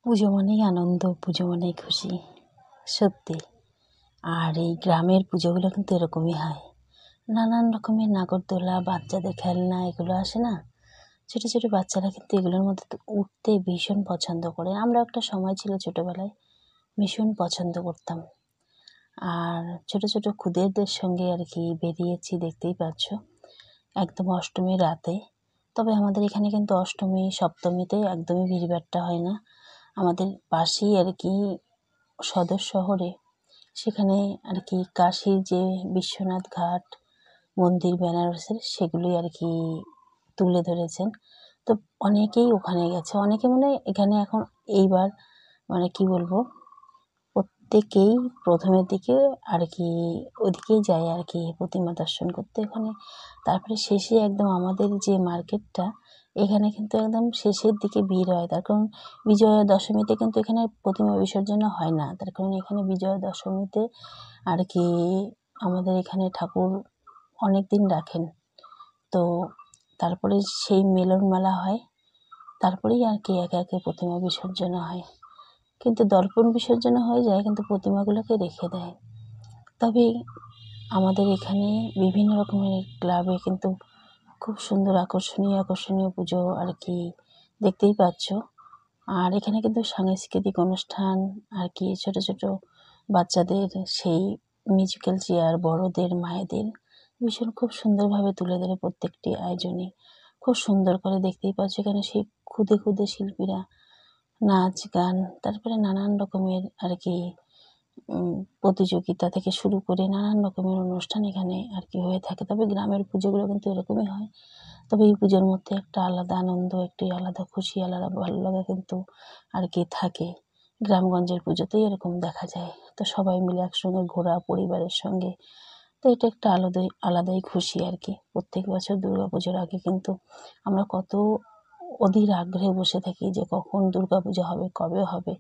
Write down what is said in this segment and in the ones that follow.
পুজো মানেই আনন্দ, পুজো মানেই খুশি, সত্যি। আর এই গ্রামের পুজোগুলো কিন্তু এরকমই হয়। নানান রকমের নাগরদোলা, বাচ্চাদের খেলনা এগুলো আসে না, ছোটো ছোটো বাচ্চারা কিন্তু এগুলোর মধ্যে তো উঠতে ভীষণ পছন্দ করে। আমরা একটা সময় ছিল ছোটোবেলায় ভীষণ পছন্দ করতাম। আর ছোটো ছোটো খুদেদের সঙ্গে আর কি বেরিয়েছি, দেখতেই পাচ্ছ, একদম অষ্টমীর রাতে। তবে আমাদের এখানে কিন্তু অষ্টমী সপ্তমীতে একদমই ভিড়ভাট্টা হয় না। আমাদের পাশেই আর কি সদর শহরে, সেখানে আর কি কাশীর যে বিশ্বনাথ ঘাট মন্দির বেনারসের, সেগুলোই আর কি তুলে ধরেছেন। তো অনেকেই ওখানে গেছে, অনেকে মানে এখানে এখন এইবার মানে কি বলবো, প্রত্যেকেই প্রথমের দিকে আর কি ওদিকেই যায় আর কি প্রতিমা দর্শন করতে ওখানে। তারপরে শেষে একদম আমাদের যে মার্কেটটা, এখানে কিন্তু একদম শেষের দিকে ভিড় হয়। তার কারণ বিজয়া দশমীতে কিন্তু এখানে প্রতিমা বিসর্জন হয় না, তার কারণ এখানে বিজয়া দশমীতে আর কি আমাদের এখানে ঠাকুর অনেক দিন রাখেন। তো তারপরে সেই মিলন মেলা হয়, তারপরেই আর কি একে একে প্রতিমা বিসর্জন হয়। কিন্তু দর্পণ বিসর্জন হয়ে যায়, কিন্তু প্রতিমাগুলোকে রেখে দেয়। তবে আমাদের এখানে বিভিন্ন রকমের ক্লাবে কিন্তু খুব সুন্দর আকর্ষণীয় পুজো আর কি দেখতেই পাচ্ছ। আর এখানে কিন্তু সাংস্কৃতিক অনুষ্ঠান আর কি ছোট ছোট বাচ্চাদের সেই মিউজিক্যাল চেয়ার, বড়দের মায়েদের ভীষণ খুব সুন্দরভাবে তুলে ধরে প্রত্যেকটি আয়োজনে, খুব সুন্দর করে দেখতেই পাচ্ছ। এখানে সেই খুদে খুদে শিল্পীরা নাচ গান, তারপরে নানান রকমের আর কি প্রতিযোগিতা থেকে শুরু করে নানান রকমের অনুষ্ঠান এখানে আর কি হয়ে থাকে। তবে গ্রামের পুজোগুলো কিন্তু এরকমই হয়। তবে এই পুজোর মধ্যে একটা আলাদা আনন্দ, একটি আলাদা খুশি, আলাদা ভালো লাগা কিন্তু আর কি থাকে। গ্রামগঞ্জের পুজোতেই এরকম দেখা যায়। তো সবাই মিলে একসঙ্গে ঘোরা, পরিবারের সঙ্গে, তো এটা একটা আলাদাই খুশি আর কি। প্রত্যেক বছর দুর্গাপুজোর আগে কিন্তু আমরা কত অধীর আগ্রহে বসে থাকি যে কখন দুর্গাপুজো হবে, কবে হবে।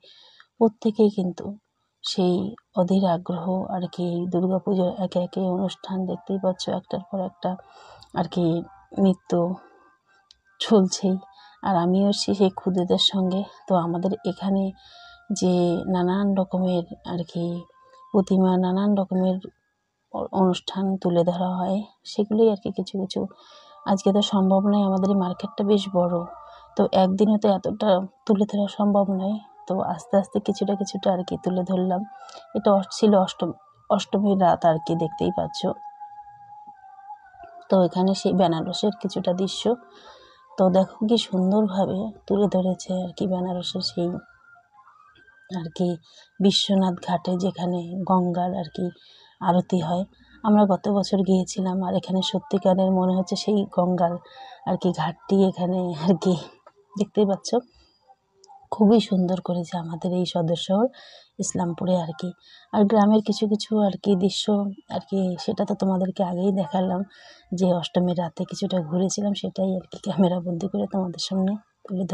প্রত্যেকেই কিন্তু সেই অধীর আগ্রহ আর কি দুর্গাপুজোর একে একে অনুষ্ঠান দেখতেই পাচ্ছ, একটার পর একটা আর কি নৃত্য চলছেই। আর আমিও সেই খুদেদের সঙ্গে। তো আমাদের এখানে যে নানান রকমের আর কি প্রতিমা, নানান রকমের অনুষ্ঠান তুলে ধরা হয়, সেগুলোই আর কি কিছু কিছু। আজকে তো সম্ভব নয়, আমাদের এই মার্কেটটা বেশ বড়, তো একদিনে তো এতটা তুলে ধরা সম্ভব নয়। তো আস্তে আস্তে কিছুটা কিছুটা আর কি তুলে ধরলাম। এটা ছিল অষ্টমীর রাত আর কি, দেখতেই পাচ্ছ। তো এখানে সেই বেনারসের কিছুটা দৃশ্য, তো দেখো কি সুন্দরভাবে তুলে ধরেছে আর কি বেনারসের সেই আর কি বিশ্বনাথ ঘাটে, যেখানে গঙ্গার আর কি আরতি হয়। আমরা গত বছর গিয়েছিলাম, আর এখানে সত্যিকারের মনে হচ্ছে সেই গঙ্গার আর কি ঘাটটি এখানে আর কি দেখতেই পাচ্ছ। খুবই সুন্দর করেছে আমাদের এই সদর শহর ইসলামপুরে আর কি। আর গ্রামের কিছু কিছু আর কি দৃশ্য আর কি, সেটা তো তোমাদেরকে আগেই দেখালাম, যে অষ্টমীর রাতে কিছুটা ঘুরেছিলাম, সেটাই আর কি ক্যামেরা বন্দি করে তোমাদের সামনে তুলে ধরলাম।